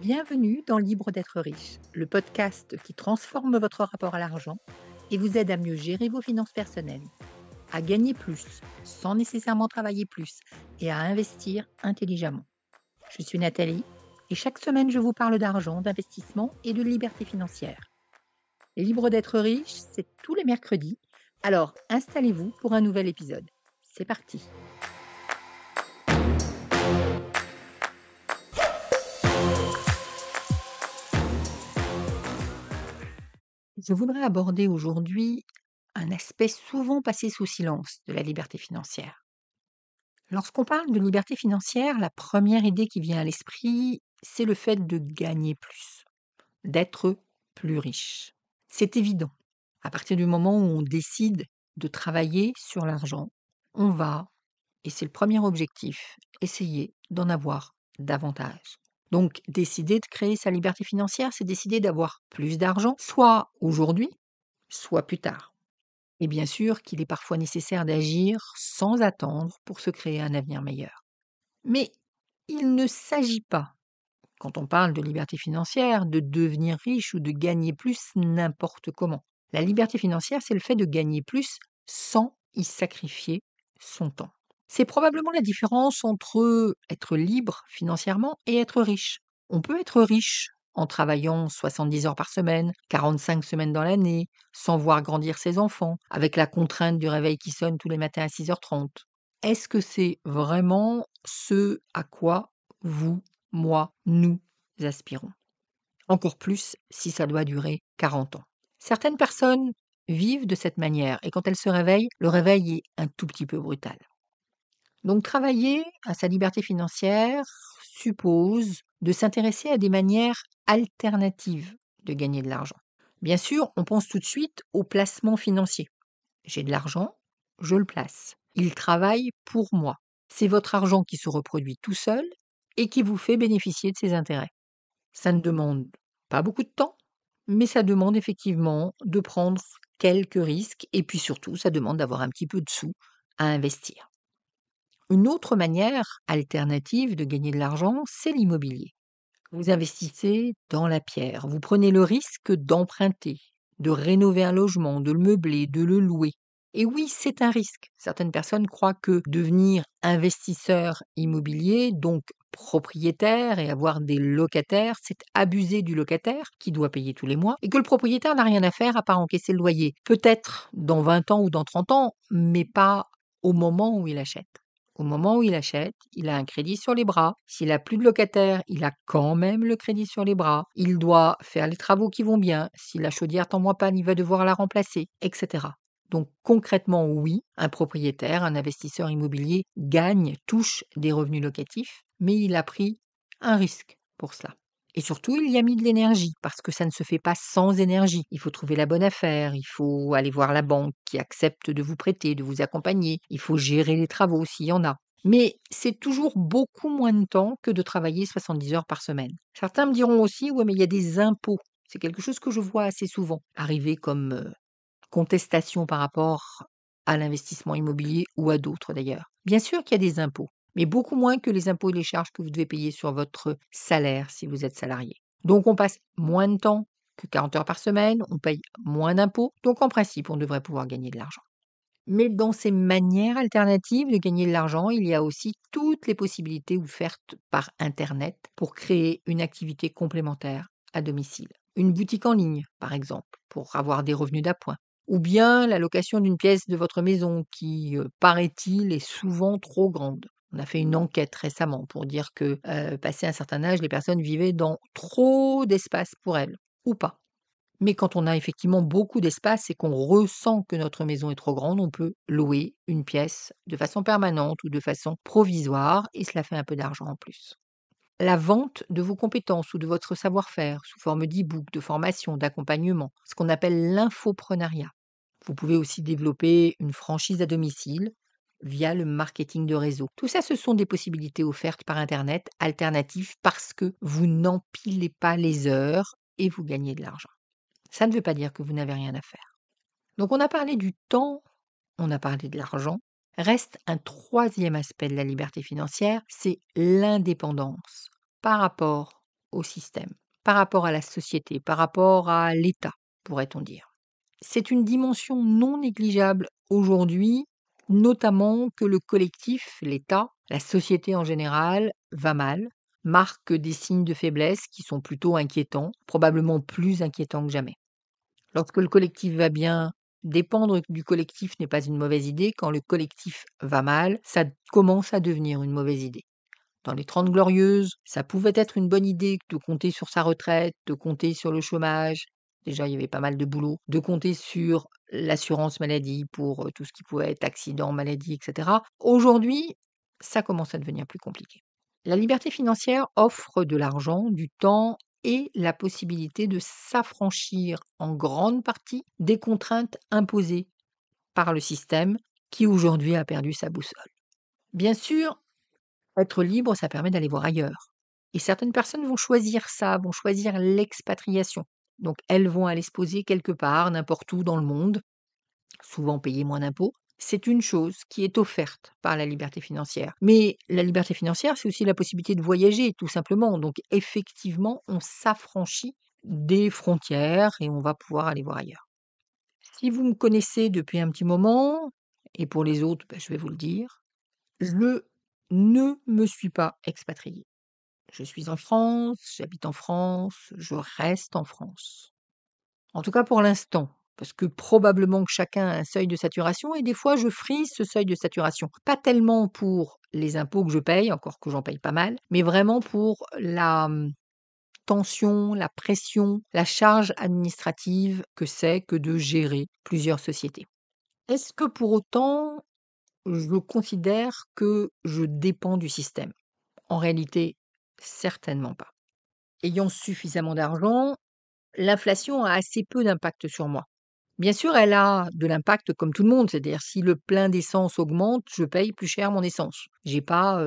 Bienvenue dans Libre d'être riche, le podcast qui transforme votre rapport à l'argent et vous aide à mieux gérer vos finances personnelles, à gagner plus sans nécessairement travailler plus et à investir intelligemment. Je suis Nathalie et chaque semaine je vous parle d'argent, d'investissement et de liberté financière. Libre d'être riche, c'est tous les mercredis, alors installez-vous pour un nouvel épisode. C'est parti. Je voudrais aborder aujourd'hui un aspect souvent passé sous silence de la liberté financière. Lorsqu'on parle de liberté financière, la première idée qui vient à l'esprit, c'est le fait de gagner plus, d'être plus riche. C'est évident. À partir du moment où on décide de travailler sur l'argent, on va, et c'est le premier objectif, essayer d'en avoir davantage. Donc, décider de créer sa liberté financière, c'est décider d'avoir plus d'argent, soit aujourd'hui, soit plus tard. Et bien sûr qu'il est parfois nécessaire d'agir sans attendre pour se créer un avenir meilleur. Mais il ne s'agit pas, quand on parle de liberté financière, de devenir riche ou de gagner plus n'importe comment. La liberté financière, c'est le fait de gagner plus sans y sacrifier son temps. C'est probablement la différence entre être libre financièrement et être riche. On peut être riche en travaillant 70 heures par semaine, 45 semaines dans l'année, sans voir grandir ses enfants, avec la contrainte du réveil qui sonne tous les matins à 6h30. Est-ce que c'est vraiment ce à quoi vous, moi, nous aspirons? Encore plus si ça doit durer 40 ans. Certaines personnes vivent de cette manière et quand elles se réveillent, le réveil est un tout petit peu brutal. Donc travailler à sa liberté financière suppose de s'intéresser à des manières alternatives de gagner de l'argent. Bien sûr, on pense tout de suite au placement financier. J'ai de l'argent, je le place. Il travaille pour moi. C'est votre argent qui se reproduit tout seul et qui vous fait bénéficier de ses intérêts. Ça ne demande pas beaucoup de temps, mais ça demande effectivement de prendre quelques risques et puis surtout, ça demande d'avoir un petit peu de sous à investir. Une autre manière alternative de gagner de l'argent, c'est l'immobilier. Vous investissez dans la pierre, vous prenez le risque d'emprunter, de rénover un logement, de le meubler, de le louer. Et oui, c'est un risque. Certaines personnes croient que devenir investisseur immobilier, donc propriétaire et avoir des locataires, c'est abuser du locataire qui doit payer tous les mois et que le propriétaire n'a rien à faire à part encaisser le loyer. Peut-être dans 20 ans ou dans 30 ans, mais pas au moment où il achète. Au moment où il achète, il a un crédit sur les bras. S'il a plus de locataire, il a quand même le crédit sur les bras. Il doit faire les travaux qui vont bien. Si la chaudière tombe en panne, il va devoir la remplacer, etc. Donc concrètement, oui, un propriétaire, un investisseur immobilier gagne, touche des revenus locatifs, mais il a pris un risque pour cela. Et surtout, il y a mis de l'énergie, parce que ça ne se fait pas sans énergie. Il faut trouver la bonne affaire, il faut aller voir la banque qui accepte de vous prêter, de vous accompagner, il faut gérer les travaux s'il y en a. Mais c'est toujours beaucoup moins de temps que de travailler 70 heures par semaine. Certains me diront aussi, ouais, mais il y a des impôts. C'est quelque chose que je vois assez souvent arriver comme contestation par rapport à l'investissement immobilier ou à d'autres d'ailleurs. Bien sûr qu'il y a des impôts, mais beaucoup moins que les impôts et les charges que vous devez payer sur votre salaire si vous êtes salarié. Donc on passe moins de temps que 40 heures par semaine, on paye moins d'impôts, donc en principe on devrait pouvoir gagner de l'argent. Mais dans ces manières alternatives de gagner de l'argent, il y a aussi toutes les possibilités offertes par Internet pour créer une activité complémentaire à domicile. Une boutique en ligne, par exemple, pour avoir des revenus d'appoint. Ou bien la location d'une pièce de votre maison qui, paraît-il, est souvent trop grande. On a fait une enquête récemment pour dire que, passé un certain âge, les personnes vivaient dans trop d'espace pour elles, ou pas. Mais quand on a effectivement beaucoup d'espace et qu'on ressent que notre maison est trop grande, on peut louer une pièce de façon permanente ou de façon provisoire et cela fait un peu d'argent en plus. La vente de vos compétences ou de votre savoir-faire sous forme d'e-book, de formation, d'accompagnement, ce qu'on appelle l'infoprenariat. Vous pouvez aussi développer une franchise à domicile via le marketing de réseau. Tout ça, ce sont des possibilités offertes par Internet, alternatives parce que vous n'empilez pas les heures et vous gagnez de l'argent. Ça ne veut pas dire que vous n'avez rien à faire. Donc on a parlé du temps, on a parlé de l'argent. Reste un troisième aspect de la liberté financière, c'est l'indépendance par rapport au système, par rapport à la société, par rapport à l'État, pourrait-on dire. C'est une dimension non négligeable aujourd'hui, notamment que le collectif, l'État, la société en général, va mal, marque des signes de faiblesse qui sont plutôt inquiétants, probablement plus inquiétants que jamais. Lorsque le collectif va bien, dépendre du collectif n'est pas une mauvaise idée. Quand le collectif va mal, ça commence à devenir une mauvaise idée. Dans les 30 glorieuses, ça pouvait être une bonne idée de compter sur sa retraite, de compter sur le chômage. Déjà, il y avait pas mal de boulot, de compter sur l'assurance maladie pour tout ce qui pouvait être accident, maladie, etc. Aujourd'hui, ça commence à devenir plus compliqué. La liberté financière offre de l'argent, du temps et la possibilité de s'affranchir en grande partie des contraintes imposées par le système qui aujourd'hui a perdu sa boussole. Bien sûr, être libre, ça permet d'aller voir ailleurs. Et certaines personnes vont choisir ça, vont choisir l'expatriation. Donc elles vont aller se poser quelque part, n'importe où dans le monde, souvent payer moins d'impôts. C'est une chose qui est offerte par la liberté financière. Mais la liberté financière, c'est aussi la possibilité de voyager, tout simplement. Donc effectivement, on s'affranchit des frontières et on va pouvoir aller voir ailleurs. Si vous me connaissez depuis un petit moment, et pour les autres, je vais vous le dire, je ne me suis pas expatriée. Je suis en France, j'habite en France, je reste en France. En tout cas pour l'instant, parce que probablement que chacun a un seuil de saturation et des fois je frise ce seuil de saturation. Pas tellement pour les impôts que je paye, encore que j'en paye pas mal, mais vraiment pour la tension, la pression, la charge administrative que c'est que de gérer plusieurs sociétés. Est-ce que pour autant je considère que je dépends du système? En réalité, certainement pas. Ayant suffisamment d'argent, l'inflation a assez peu d'impact sur moi. Bien sûr, elle a de l'impact comme tout le monde, c'est-à-dire si le plein d'essence augmente, je paye plus cher mon essence. J'ai pas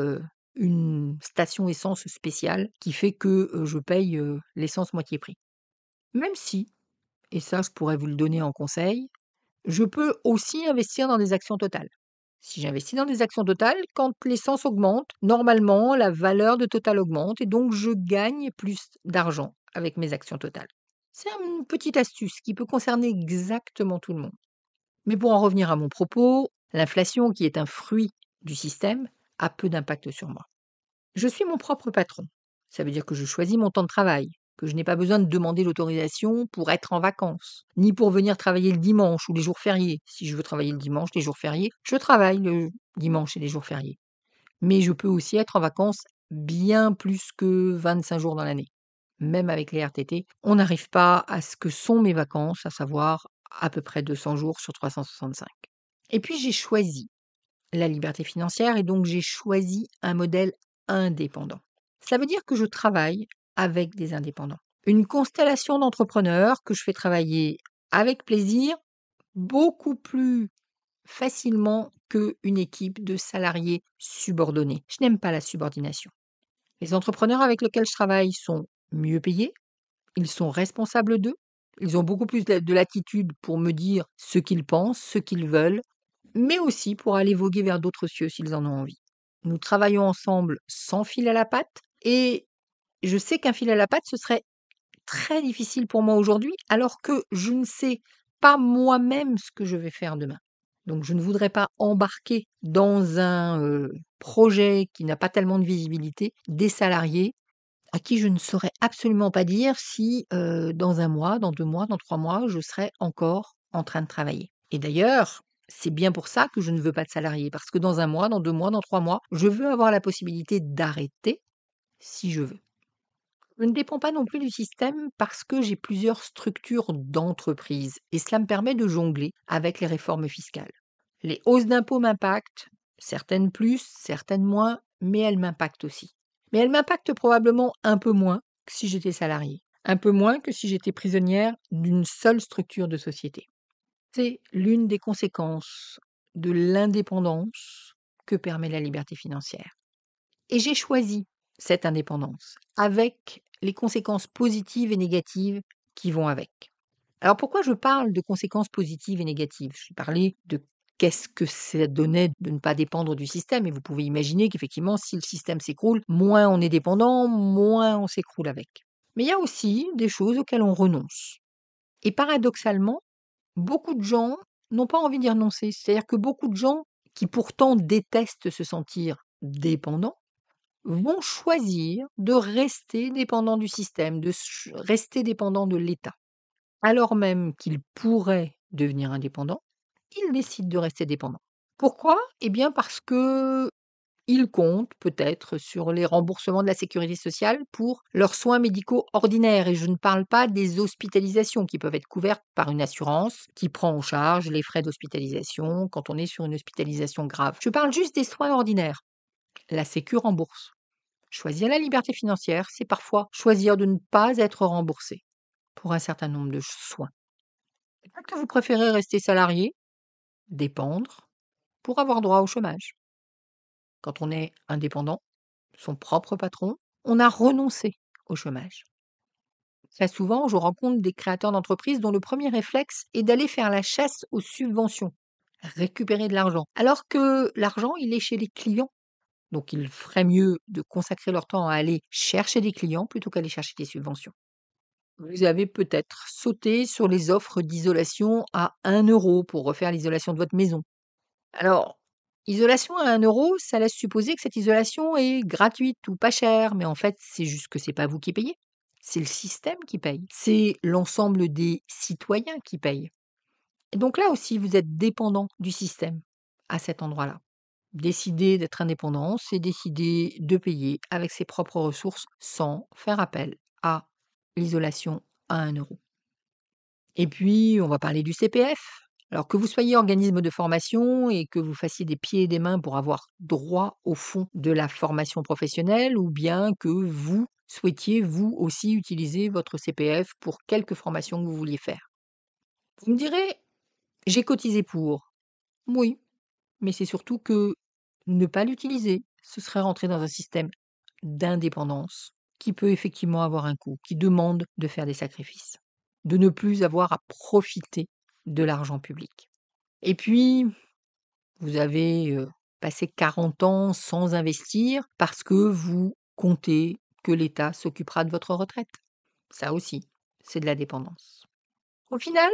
une station essence spéciale qui fait que je paye l'essence moitié prix. Même si, et ça je pourrais vous le donner en conseil, je peux aussi investir dans des actions totales. Si j'investis dans des actions totales, quand l'essence augmente, normalement, la valeur de Total augmente et donc je gagne plus d'argent avec mes actions totales. C'est une petite astuce qui peut concerner exactement tout le monde. Mais pour en revenir à mon propos, l'inflation, qui est un fruit du système, a peu d'impact sur moi. Je suis mon propre patron. Ça veut dire que je choisis mon temps de travail, que je n'ai pas besoin de demander l'autorisation pour être en vacances, ni pour venir travailler le dimanche ou les jours fériés. Si je veux travailler le dimanche, les jours fériés, je travaille le dimanche et les jours fériés. Mais je peux aussi être en vacances bien plus que 25 jours dans l'année. Même avec les RTT, on n'arrive pas à ce que sont mes vacances, à savoir à peu près 200 jours sur 365. Et puis j'ai choisi la liberté financière et donc j'ai choisi un modèle indépendant. Ça veut dire que je travaille avec des indépendants. Une constellation d'entrepreneurs que je fais travailler avec plaisir, beaucoup plus facilement qu'une équipe de salariés subordonnés. Je n'aime pas la subordination. Les entrepreneurs avec lesquels je travaille sont mieux payés, ils sont responsables d'eux, ils ont beaucoup plus de latitude pour me dire ce qu'ils pensent, ce qu'ils veulent, mais aussi pour aller voguer vers d'autres cieux s'ils en ont envie. Nous travaillons ensemble sans fil à la patte et je sais qu'un fil à la patte, ce serait très difficile pour moi aujourd'hui, alors que je ne sais pas moi-même ce que je vais faire demain. Donc je ne voudrais pas embarquer dans un projet qui n'a pas tellement de visibilité des salariés à qui je ne saurais absolument pas dire si dans un mois, dans 2 mois, dans 3 mois, je serai encore en train de travailler. Et d'ailleurs, c'est bien pour ça que je ne veux pas de salariés, parce que dans un mois, dans 2 mois, dans 3 mois, je veux avoir la possibilité d'arrêter si je veux. Je ne dépends pas non plus du système parce que j'ai plusieurs structures d'entreprise et cela me permet de jongler avec les réformes fiscales. Les hausses d'impôts m'impactent, certaines plus, certaines moins, mais elles m'impactent aussi. Mais elles m'impactent probablement un peu moins que si j'étais salariée, un peu moins que si j'étais prisonnière d'une seule structure de société. C'est l'une des conséquences de l'indépendance que permet la liberté financière. Et j'ai choisi cette indépendance, avec les conséquences positives et négatives qui vont avec. Alors pourquoi je parle de conséquences positives et négatives? J'ai parlé de qu'est-ce que ça donnait de ne pas dépendre du système. Et vous pouvez imaginer qu'effectivement, si le système s'écroule, moins on est dépendant, moins on s'écroule avec. Mais il y a aussi des choses auxquelles on renonce. Et paradoxalement, beaucoup de gens n'ont pas envie d'y renoncer. C'est-à-dire que beaucoup de gens qui pourtant détestent se sentir dépendants vont choisir de rester dépendants du système, rester dépendants de l'État. Alors même qu'ils pourraient devenir indépendants, ils décident de rester dépendants. Pourquoi? Eh bien parce que ils comptent peut-être sur les remboursements de la sécurité sociale pour leurs soins médicaux ordinaires. Et je ne parle pas des hospitalisations qui peuvent être couvertes par une assurance qui prend en charge les frais d'hospitalisation quand on est sur une hospitalisation grave. Je parle juste des soins ordinaires. La Sécu rembourse. Choisir la liberté financière, c'est parfois choisir de ne pas être remboursé pour un certain nombre de soins. Peut-être que vous préférez rester salarié, dépendre, pour avoir droit au chômage. Quand on est indépendant, son propre patron, on a renoncé au chômage. Très souvent, je rencontre des créateurs d'entreprises dont le premier réflexe est d'aller faire la chasse aux subventions, récupérer de l'argent, alors que l'argent, il est chez les clients. Donc, ils feraient mieux de consacrer leur temps à aller chercher des clients plutôt qu'aller chercher des subventions. Vous avez peut-être sauté sur les offres d'isolation à 1 € pour refaire l'isolation de votre maison. Alors, isolation à 1 €, ça laisse supposer que cette isolation est gratuite ou pas chère, mais en fait, c'est juste que c'est pas vous qui payez. C'est le système qui paye. C'est l'ensemble des citoyens qui payent. Et donc là aussi, vous êtes dépendant du système à cet endroit-là. Décider d'être indépendant, c'est décider de payer avec ses propres ressources sans faire appel à l'isolation à 1 €. Et puis, on va parler du CPF. Alors que vous soyez organisme de formation et que vous fassiez des pieds et des mains pour avoir droit au fond de la formation professionnelle, ou bien que vous souhaitiez vous aussi utiliser votre CPF pour quelque formation que vous vouliez faire. Vous me direz, j'ai cotisé pour. Oui, mais c'est surtout que ne pas l'utiliser, ce serait rentrer dans un système d'indépendance qui peut effectivement avoir un coût, qui demande de faire des sacrifices, de ne plus avoir à profiter de l'argent public. Et puis, vous avez passé 40 ans sans investir parce que vous comptez que l'État s'occupera de votre retraite. Ça aussi, c'est de la dépendance. Au final,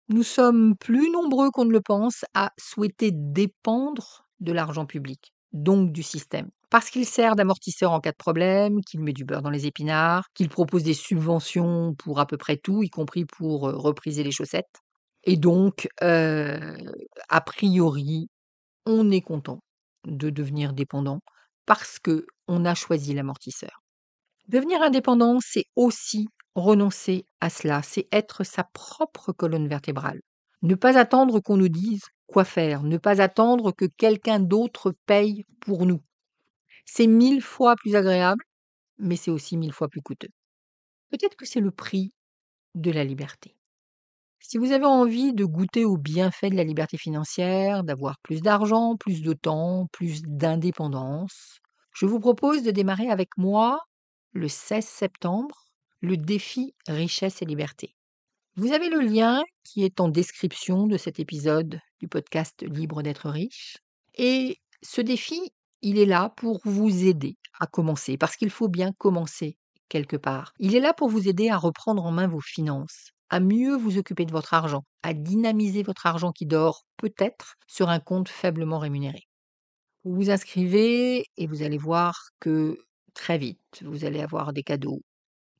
nous sommes plus nombreux qu'on ne le pense à souhaiter dépendre de l'argent public, donc du système. Parce qu'il sert d'amortisseur en cas de problème, qu'il met du beurre dans les épinards, qu'il propose des subventions pour à peu près tout, y compris pour repriser les chaussettes. Et donc, a priori, on est content de devenir dépendant parce que on a choisi l'amortisseur. Devenir indépendant, c'est aussi renoncer à cela, c'est être sa propre colonne vertébrale. Ne pas attendre qu'on nous dise quoi faire, ne pas attendre que quelqu'un d'autre paye pour nous. C'est 1000 fois plus agréable, mais c'est aussi 1000 fois plus coûteux. Peut-être que c'est le prix de la liberté. Si vous avez envie de goûter aux bienfaits de la liberté financière, d'avoir plus d'argent, plus de temps, plus d'indépendance, je vous propose de démarrer avec moi le 16 septembre le défi richesse et liberté. Vous avez le lien qui est en description de cet épisode du podcast Libre d'être riche. Et ce défi, il est là pour vous aider à commencer, parce qu'il faut bien commencer quelque part. Il est là pour vous aider à reprendre en main vos finances, à mieux vous occuper de votre argent, à dynamiser votre argent qui dort peut-être sur un compte faiblement rémunéré. Vous vous inscrivez et vous allez voir que très vite, vous allez avoir des cadeaux,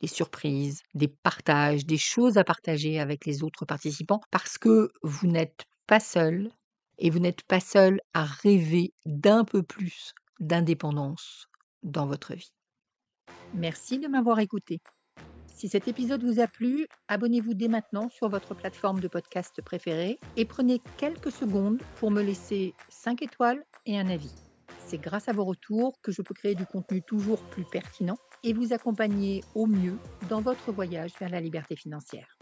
des surprises, des partages, des choses à partager avec les autres participants parce que vous n'êtes pas seul et vous n'êtes pas seul à rêver d'un peu plus d'indépendance dans votre vie. Merci de m'avoir écouté. Si cet épisode vous a plu, abonnez-vous dès maintenant sur votre plateforme de podcast préférée et prenez quelques secondes pour me laisser 5 étoiles et un avis. C'est grâce à vos retours que je peux créer du contenu toujours plus pertinent et vous accompagner au mieux dans votre voyage vers la liberté financière.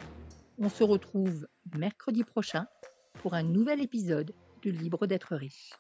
On se retrouve mercredi prochain pour un nouvel épisode de Libre d'être riche.